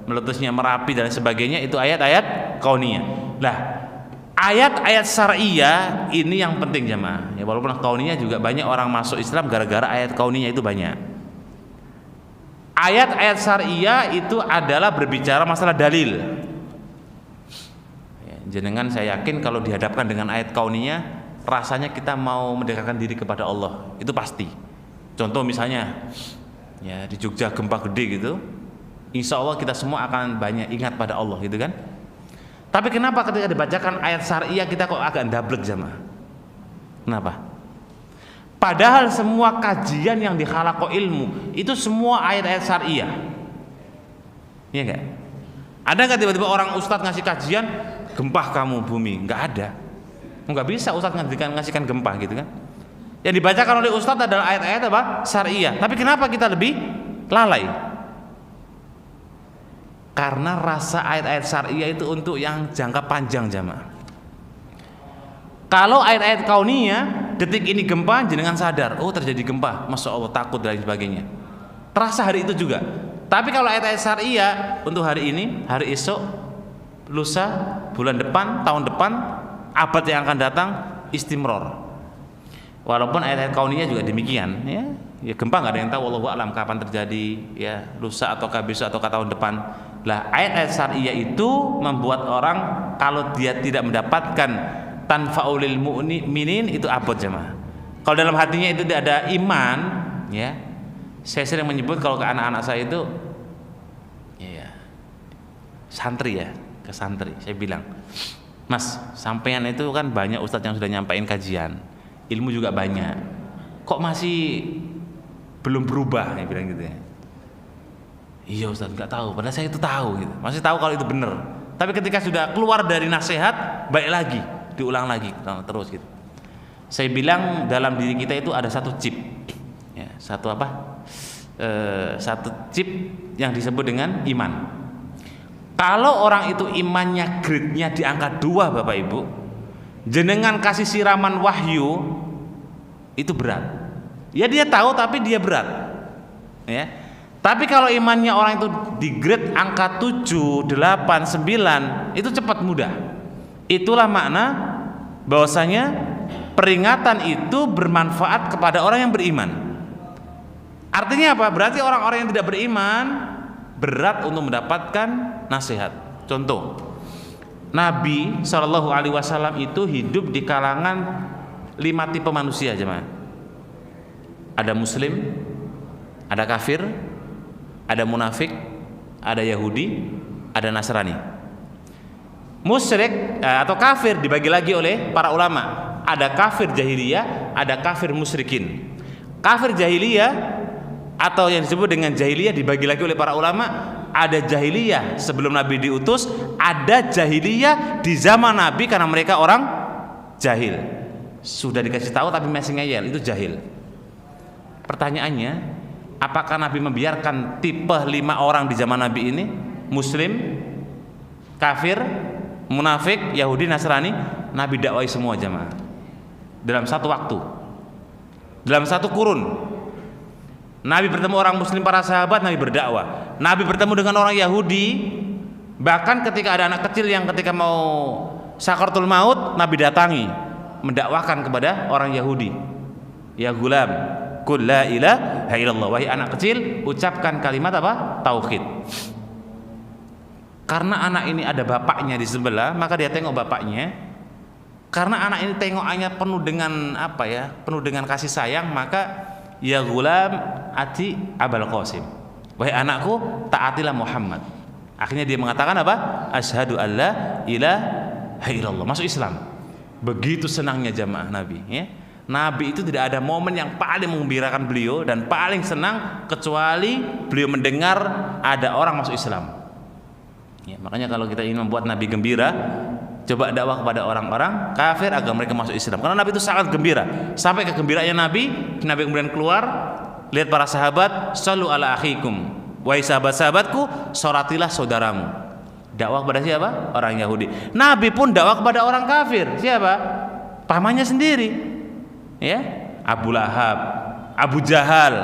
meletusnya Merapi dan sebagainya, itu ayat-ayat kauniyah. Lah, ayat-ayat syar'iyah ini yang penting jemaah. Ya, walaupun kauniyah juga banyak orang masuk Islam gara-gara ayat kauniyah itu banyak. Ayat-ayat syar'iyah itu adalah berbicara masalah dalil. Ya, jenengan saya yakin kalau dihadapkan dengan ayat kauniyah, rasanya kita mau mendekatkan diri kepada Allah, itu pasti. Contoh misalnya, ya di Jogja gempa gede gitu, insya Allah kita semua akan banyak ingat pada Allah gitu kan. Tapi kenapa ketika dibacakan ayat syariah kita kok agak ndablek jamaah? Kenapa? Padahal semua kajian yang di khalaqo ilmu itu semua ayat-ayat syariah. Iya enggak? Ada nggak tiba-tiba orang ustadz ngasih kajian gempa kamu bumi? Nggak ada. Nggak bisa ustadz ngasihkan gempa gitu kan. Yang dibacakan oleh ustadz adalah ayat-ayat apa? Syariah. Tapi kenapa kita lebih lalai? Karena rasa ayat-ayat syariah itu untuk yang jangka panjang jamaah. Kalau ayat-ayat kauniyah, detik ini gempa, jenengan sadar, oh terjadi gempa, masya Allah, takut dan sebagainya. Terasa hari itu juga. Tapi kalau ayat-ayat syariah untuk hari ini, hari esok, lusa, bulan depan, tahun depan, abad yang akan datang, istimror. Walaupun ayat-ayat kauniyah juga demikian, ya gempa nggak ada yang tahu, wallahu a'lam kapan terjadi, ya lusa atau besok atau tahun depan. Lah ayat-ayat syariah itu membuat orang kalau dia tidak mendapatkan tanfaulil mu'minin itu abot jemaah. Kalau dalam hatinya itu tidak ada iman, ya saya sering menyebut kalau ke anak-anak saya itu, ya santri ya, ke santri saya bilang, Mas, sampean itu kan banyak ustadz yang sudah nyampaikan kajian, ilmu juga banyak, kok masih belum berubah? Ya bilang gitu ya. Iya ustadz, nggak tahu, padahal saya itu tahu gitu. Masih tahu kalau itu benar. Tapi ketika sudah keluar dari nasihat, baik lagi, diulang lagi terus gitu. Saya bilang dalam diri kita itu ada satu chip, ya, satu chip yang disebut dengan iman. Kalau orang itu imannya grade-nya di angka 2 Bapak Ibu, jenengan kasih siraman wahyu itu berat. Ya dia tahu tapi dia berat. Ya. Tapi kalau imannya orang itu di grade angka 7, 8, 9 itu cepat mudah. Itulah makna bahwasanya peringatan itu bermanfaat kepada orang yang beriman. Artinya apa? Berarti orang-orang yang tidak beriman berat untuk mendapatkan nasihat. Contoh, Nabi SAW itu hidup di kalangan 5 tipe manusia jemaah. Ada muslim, ada kafir, ada munafik, ada Yahudi, ada Nasrani. Musyrik atau kafir dibagi lagi oleh para ulama. Ada kafir jahiliyah, ada kafir musyrikin. Kafir jahiliyah atau yang disebut dengan jahiliyah dibagi lagi oleh para ulama. Ada jahiliyah sebelum Nabi diutus, ada jahiliyah di zaman Nabi karena mereka orang jahil. Sudah dikasih tahu tapi masih ngeyel, itu jahil. Pertanyaannya, apakah Nabi membiarkan tipe 5 orang di zaman Nabi ini? Muslim, kafir, munafik, Yahudi, Nasrani. Nabi dakwai semua jamaah dalam satu waktu, dalam satu kurun. Nabi bertemu orang muslim, para sahabat, Nabi berdakwah. Nabi bertemu dengan orang Yahudi, bahkan ketika ada anak kecil yang ketika mau sakaratul maut, Nabi datangi mendakwahkan kepada orang Yahudi, ya gulam, qul la ilaha illallah, wahai anak kecil, ucapkan kalimat apa? Tauhid. Karena anak ini ada bapaknya di sebelah, maka dia tengok bapaknya. Karena anak ini tengokannya penuh dengan apa ya? Penuh dengan kasih sayang, maka ya gulam ati Abul Qasim, wahai anakku, taatilah Muhammad. Akhirnya dia mengatakan apa? Asyhadu alla ilaha illallah, masuk Islam. Begitu senangnya jamaah Nabi, ya. Nabi itu tidak ada momen yang paling menggembirakan beliau dan paling senang kecuali beliau mendengar ada orang masuk Islam. Ya, makanya kalau kita ingin membuat Nabi gembira, coba dakwah kepada orang-orang kafir agar mereka masuk Islam. Karena Nabi itu sangat gembira. Sampai kegembiraannya Nabi kemudian keluar, lihat para sahabat, sallu ala akhikum. Wahai sahabat-sahabatku, soratilah saudaramu. Dakwah kepada siapa? Orang Yahudi. Nabi pun dakwah kepada orang kafir. Siapa? Pamannya sendiri. Ya, Abu Lahab, Abu Jahal.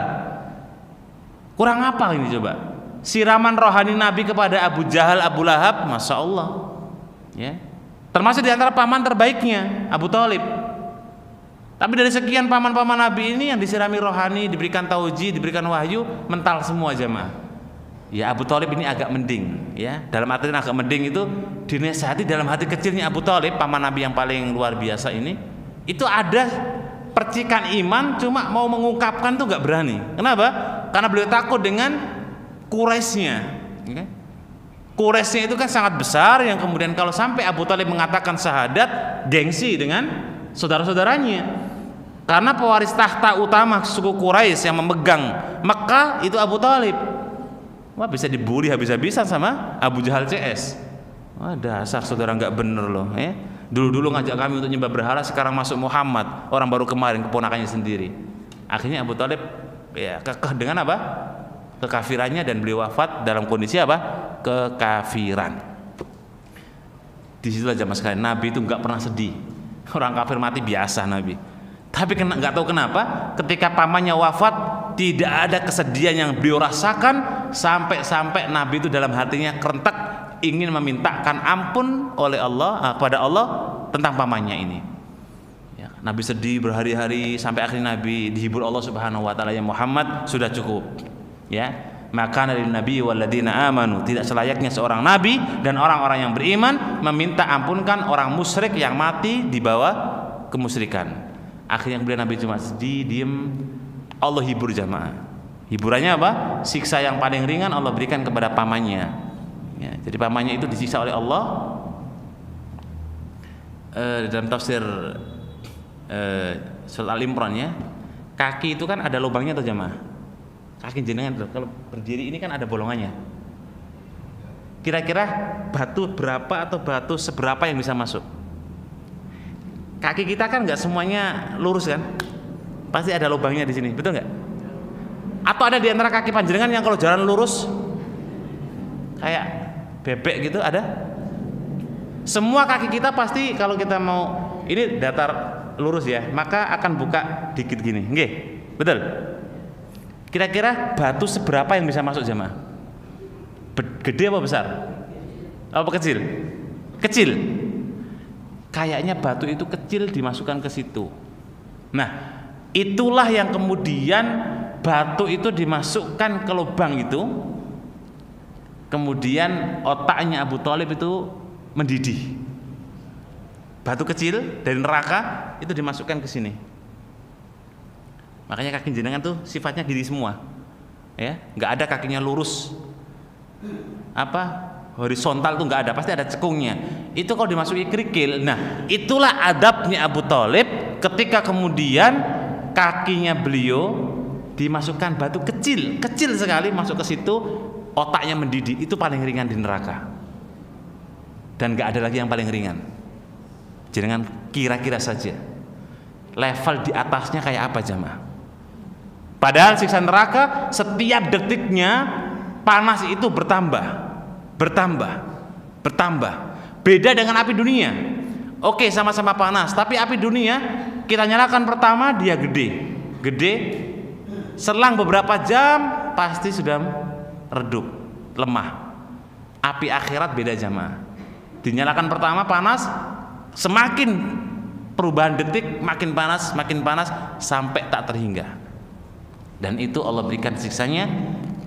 Kurang apa ini coba? Siraman rohani Nabi kepada Abu Jahal, Abu Lahab, Masya Allah, ya. Termasuk di antara paman terbaiknya Abu Thalib. Tapi dari sekian paman-paman Nabi ini yang disirami rohani, diberikan tauji, diberikan wahyu, mental semua jemaah. Ya, Abu Thalib ini agak mending, ya. Dalam artian agak mending itu dinasihati dalam hati kecilnya Abu Thalib, paman Nabi yang paling luar biasa ini. Itu ada percikan iman, cuma mau mengungkapkan tuh nggak berani. Kenapa? Karena beliau takut dengan Quraisynya. Okay. Quraisynya itu kan sangat besar, yang kemudian kalau sampai Abu Thalib mengatakan syahadat, gengsi dengan saudara-saudaranya. Karena pewaris tahta utama suku Quraisy yang memegang Mekah itu Abu Thalib. Wah, bisa dibully habis-habisan sama Abu Jahal CS. Wah, dasar saudara nggak bener loh, ya. Dulu-dulu ngajak kami untuk nyembah berhala, sekarang masuk Muhammad, orang baru kemarin keponakannya sendiri. Akhirnya Abu Thalib ya kekeh dengan apa? Kekafirannya, dan beliau wafat dalam kondisi apa? Kekafiran. Disitulah jamaah sekalian, Nabi itu nggak pernah sedih. Orang kafir mati biasa Nabi. Tapi nggak tahu kenapa ketika pamannya wafat tidak ada kesedihan yang beliau rasakan, sampai Nabi itu dalam hatinya kerentak ingin memintakan ampun oleh Allah kepada Allah tentang pamannya ini. Ya, Nabi sedih berhari-hari sampai akhirnya Nabi dihibur Allah Subhanahu Wa Taala, ya Muhammad sudah cukup. Ya, maka dari Nabi waladina amanu, tidak selayaknya seorang nabi dan orang-orang yang beriman meminta ampunkan orang musyrik yang mati di bawah kemusyrikan. Akhirnya kemudian Nabi cuma sedih, diem. Allah hibur jamaah. Hiburannya apa? Siksa yang paling ringan Allah berikan kepada pamannya. Ya, jadi pamannya itu disiksa oleh Allah. Dalam tafsir surat Al-Imran, ya, kaki itu kan ada lubangnya tuh jamaah. Kaki jenengan tuh kalau berdiri ini kan ada bolongannya. Kira-kira batu berapa atau batu seberapa yang bisa masuk? Kaki kita kan nggak semuanya lurus kan? Pasti ada lubangnya di sini, betul nggak? Atau ada di antara kaki panjenengan yang kalau jalan lurus kayak bebek gitu, ada? Semua kaki kita pasti kalau kita mau ini datar lurus ya, maka akan buka dikit gini, nggih, betul? Kira-kira batu seberapa yang bisa masuk jemaah? Gede apa besar? Apa kecil? Kecil. Kayaknya batu itu kecil dimasukkan ke situ. Nah, itulah yang kemudian batu itu dimasukkan ke lubang itu. Kemudian otaknya Abu Thalib itu mendidih. Batu kecil dari neraka itu dimasukkan ke sini. Makanya kaki jenengan tuh sifatnya gini semua, ya, nggak ada kakinya lurus, apa horizontal tuh nggak ada, pasti ada cekungnya. Itu kalau dimasuki kerikil. Nah, itulah adabnya Abu Thalib ketika kemudian kakinya beliau dimasukkan batu kecil sekali masuk ke situ, otaknya mendidih. Itu paling ringan di neraka, dan nggak ada lagi yang paling ringan. Jenengan kira-kira saja level di atasnya kayak apa jamaah? Padahal siksa neraka setiap detiknya panas itu bertambah. Beda dengan api dunia. Oke, sama-sama panas, tapi api dunia kita nyalakan pertama dia gede. Selang beberapa jam pasti sudah redup, lemah. Api akhirat beda jamaah. Dinyalakan pertama panas, semakin perubahan detik makin panas sampai tak terhingga. Dan itu Allah berikan siksanya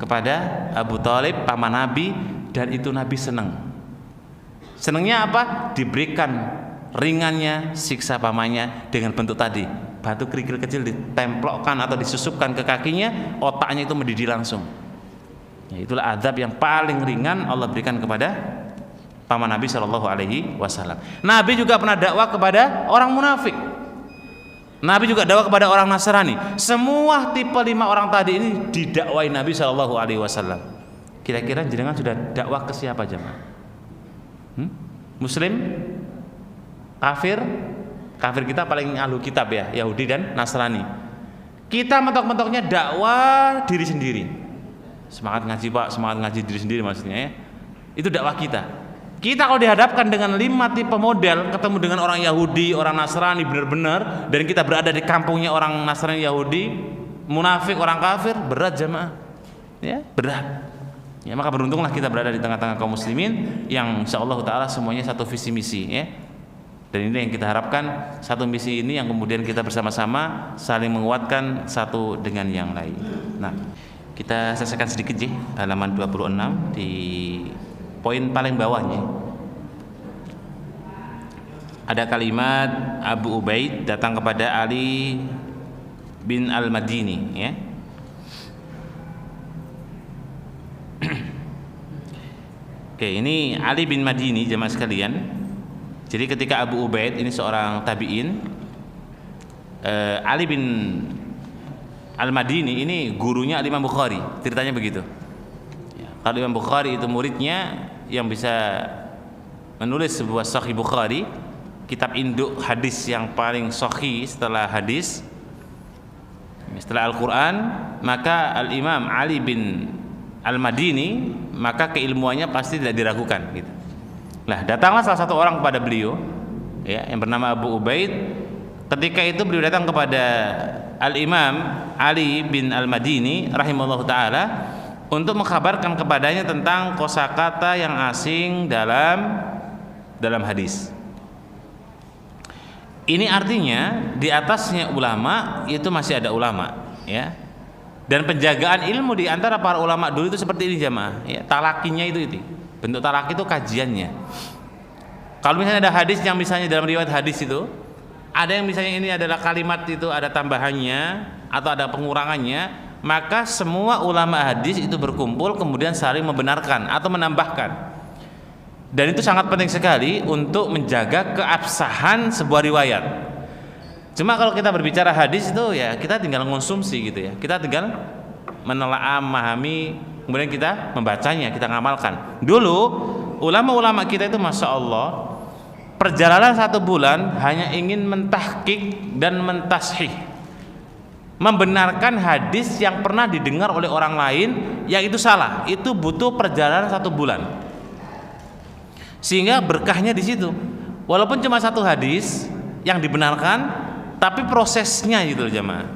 kepada Abu Thalib, paman Nabi, dan itu Nabi senang. Senangnya apa? Diberikan ringannya siksa pamannya dengan bentuk tadi, batu kerikil kecil ditemplokkan atau disusupkan ke kakinya, otaknya itu mendidih langsung. Ya, itulah azab yang paling ringan Allah berikan kepada paman Nabi Shallallahu Alaihi Wasallam. Nabi juga pernah dakwah kepada orang munafik. Nabi juga dakwah kepada orang Nasrani. Semua tipe 5 orang tadi ini didakwai Nabi Shallallahu Alaihi Wasallam. Kira-kira jenengan sudah dakwah ke siapa jemaah? Muslim, kafir kita paling ahlu kitab ya, Yahudi dan Nasrani. Kita mentok-mentoknya dakwah diri sendiri. Semangat ngaji Pak, semangat ngaji diri sendiri maksudnya ya. Itu dakwah kita. Kita kalau dihadapkan dengan 5 tipe model, ketemu dengan orang Yahudi, orang Nasrani benar-benar, dan kita berada di kampungnya orang Nasrani, Yahudi, munafik, orang kafir, berat jamaah. Ya, berat. Ya, maka beruntunglah kita berada di tengah-tengah kaum muslimin yang insyaallah taala semuanya satu visi misi ya. Dan ini yang kita harapkan, satu misi ini yang kemudian kita bersama-sama saling menguatkan satu dengan yang lain. Nah, kita selesaikan sedikit ya, halaman 26 di poin paling bawahnya. Ada kalimat Abu Ubaid datang kepada Ali bin Al-Madini ya. Oke, ini Ali bin Madini jemaah sekalian. Jadi ketika Abu Ubaid ini seorang tabi'in, Ali bin Al-Madini ini gurunya Imam Bukhari, ceritanya begitu. Ya, kalau Imam Bukhari itu muridnya yang bisa menulis sebuah Sahih Bukhari, kitab induk hadis yang paling sahih setelah hadis, setelah Al-Quran, maka Al-Imam Ali bin Al-Madini, maka keilmuannya pasti tidak diragukan gitu. Nah, datanglah salah satu orang kepada beliau ya, yang bernama Abu Ubaid. Ketika itu beliau datang kepada Al-Imam Ali bin Al-Madini rahimahullah ta'ala untuk mengkabarkan kepadanya tentang kosakata yang asing dalam hadis. Ini artinya di atasnya ulama itu masih ada ulama ya. Dan penjagaan ilmu di antara para ulama dulu itu seperti ini jamaah ya, talakinya itu. Bentuk talaki itu kajiannya. Kalau misalnya ada hadis yang misalnya dalam riwayat hadis itu ada yang misalnya ini adalah kalimat itu ada tambahannya atau ada pengurangannya, maka semua ulama hadis itu berkumpul kemudian saling membenarkan atau menambahkan. Dan itu sangat penting sekali untuk menjaga keabsahan sebuah riwayat. Cuma kalau kita berbicara hadis itu ya kita tinggal konsumsi gitu ya. Kita tinggal menelaah, memahami, kemudian kita membacanya, kita ngamalkan. Dulu ulama-ulama kita itu masya Allah, perjalanan 1 bulan hanya ingin mentahqiq dan mentashih, membenarkan hadis yang pernah didengar oleh orang lain yang itu salah. Itu butuh perjalanan 1 bulan. Sehingga berkahnya di situ. Walaupun cuma 1 hadis yang dibenarkan, tapi prosesnya gitu loh jemaah.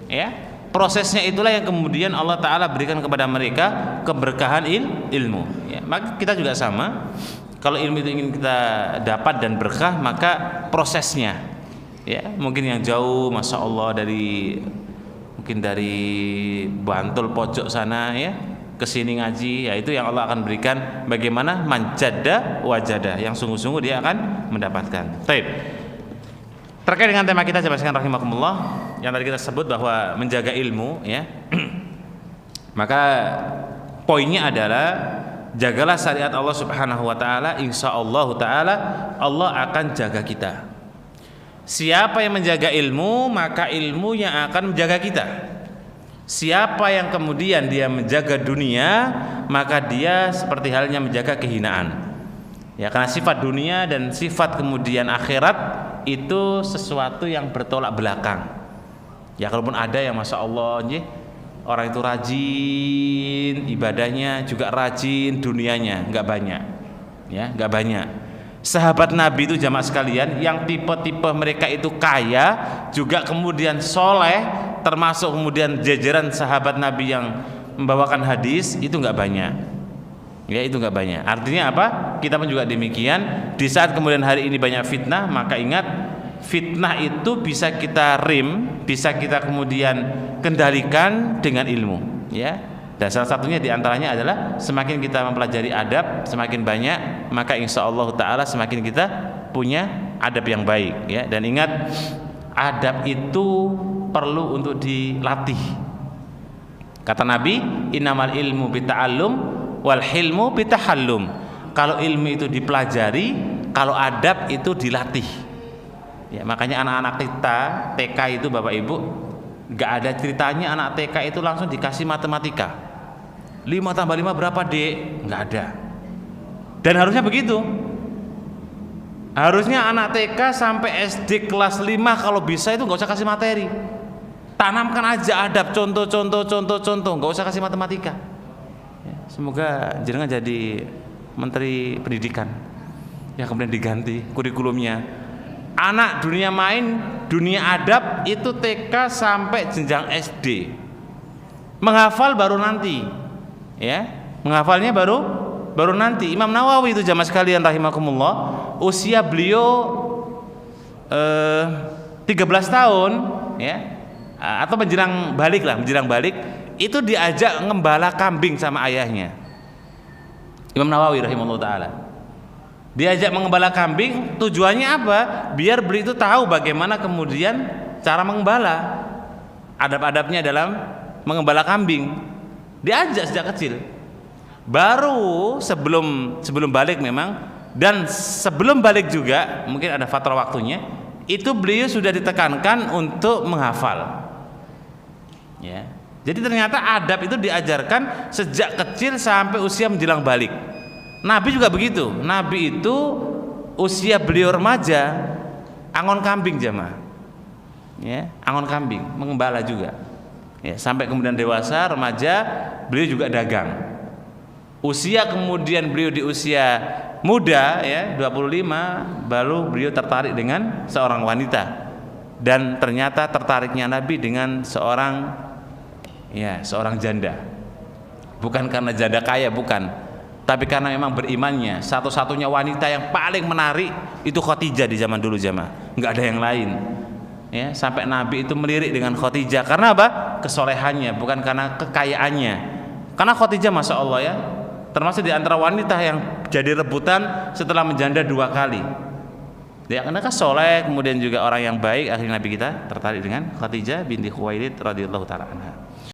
Ya. Prosesnya itulah yang kemudian Allah Ta'ala berikan kepada mereka keberkahan ilmu ya. Maka kita juga sama, kalau ilmu itu ingin kita dapat dan berkah, maka prosesnya ya, mungkin yang jauh masya Allah mungkin dari Bantul pojok sana ya kesini ngaji, ya itu yang Allah akan berikan. Bagaimana manjada wajada, yang sungguh-sungguh dia akan mendapatkan. Baik. Terkait dengan tema kita jemaah sekalian rahimakumullah, yang tadi kita sebut bahwa menjaga ilmu ya. Maka poinnya adalah jagalah syariat Allah Subhanahu wa taala, insyaallah taala Allah akan jaga kita. Siapa yang menjaga ilmu, maka ilmu yang akan menjaga kita. Siapa yang kemudian dia menjaga dunia, maka dia seperti halnya menjaga kehinaan. Ya, karena sifat dunia dan sifat kemudian akhirat itu sesuatu yang bertolak belakang. Ya, kalaupun ada yang masya Allah orang itu rajin ibadahnya, juga rajin dunianya, nggak banyak. Ya, nggak banyak. Sahabat Nabi itu jamaah sekalian, yang tipe-tipe mereka itu kaya, juga kemudian soleh, termasuk kemudian jajaran sahabat Nabi yang membawakan hadis, itu nggak banyak. Ya, itu nggak banyak. Artinya apa? Kita pun juga demikian. Di saat kemudian hari ini banyak fitnah, maka ingat, fitnah itu bisa kita bisa kita kemudian kendalikan dengan ilmu. Ya. Dan salah satunya diantaranya adalah semakin kita mempelajari adab semakin banyak, maka insya Allah Taala semakin kita punya adab yang baik. Ya. Dan ingat, adab itu perlu untuk dilatih. Kata Nabi, innamal ilmu bita'allum wal hilmu bitahallum. Kalau ilmu itu dipelajari, kalau adab itu dilatih. Ya, makanya anak-anak kita TK itu Bapak Ibu, nggak ada ceritanya anak TK itu langsung dikasih matematika. 5 tambah 5 berapa, Dek? Nggak ada. Dan harusnya begitu. Harusnya anak TK sampai SD kelas 5 kalau bisa itu nggak usah kasih materi. Tanamkan aja adab, contoh, nggak usah kasih matematika. Ya, semoga jenengan jadi Menteri Pendidikan yang kemudian diganti kurikulumnya. Anak dunia main, dunia adab itu TK sampai jenjang SD. Menghafal baru nanti. Ya, menghafalnya baru nanti. Imam Nawawi itu jamaah sekalian rahimakumullah, usia beliau 13 tahun ya, atau menjelang balik itu diajak ngembala kambing sama ayahnya. Imam Nawawi rahimahullah taala diajak mengembala kambing, tujuannya apa? Biar beliau itu tahu bagaimana kemudian cara mengembala, adab-adabnya dalam mengembala kambing. Diajak sejak kecil. Baru sebelum balik memang, dan sebelum balik juga mungkin ada fatrah waktunya, itu beliau sudah ditekankan untuk menghafal. Ya. Jadi ternyata adab itu diajarkan sejak kecil sampai usia menjelang balik. Nabi juga begitu. Nabi itu usia beliau remaja angon kambing jamaah. Ya, angon kambing, mengembala juga. Ya, sampai kemudian dewasa, remaja, beliau juga dagang. Usia kemudian beliau di usia muda ya, 25, baru beliau tertarik dengan seorang wanita. Dan ternyata tertariknya Nabi dengan seorang janda. Bukan karena janda kaya, bukan. Tapi karena memang berimannya. Satu-satunya wanita yang paling menarik itu Khadijah di zaman dulu jamaah. Enggak ada yang lain. Ya, sampai Nabi itu melirik dengan Khadijah. Karena apa? Kesolehannya, bukan karena kekayaannya. Karena Khadijah masya Allah ya, termasuk di antara wanita yang jadi rebutan setelah menjanda 2 kali. Dia karena soleh, kemudian juga orang yang baik. Akhirnya Nabi kita tertarik dengan Khadijah binti Khuwailid radhiyallahu taala anha.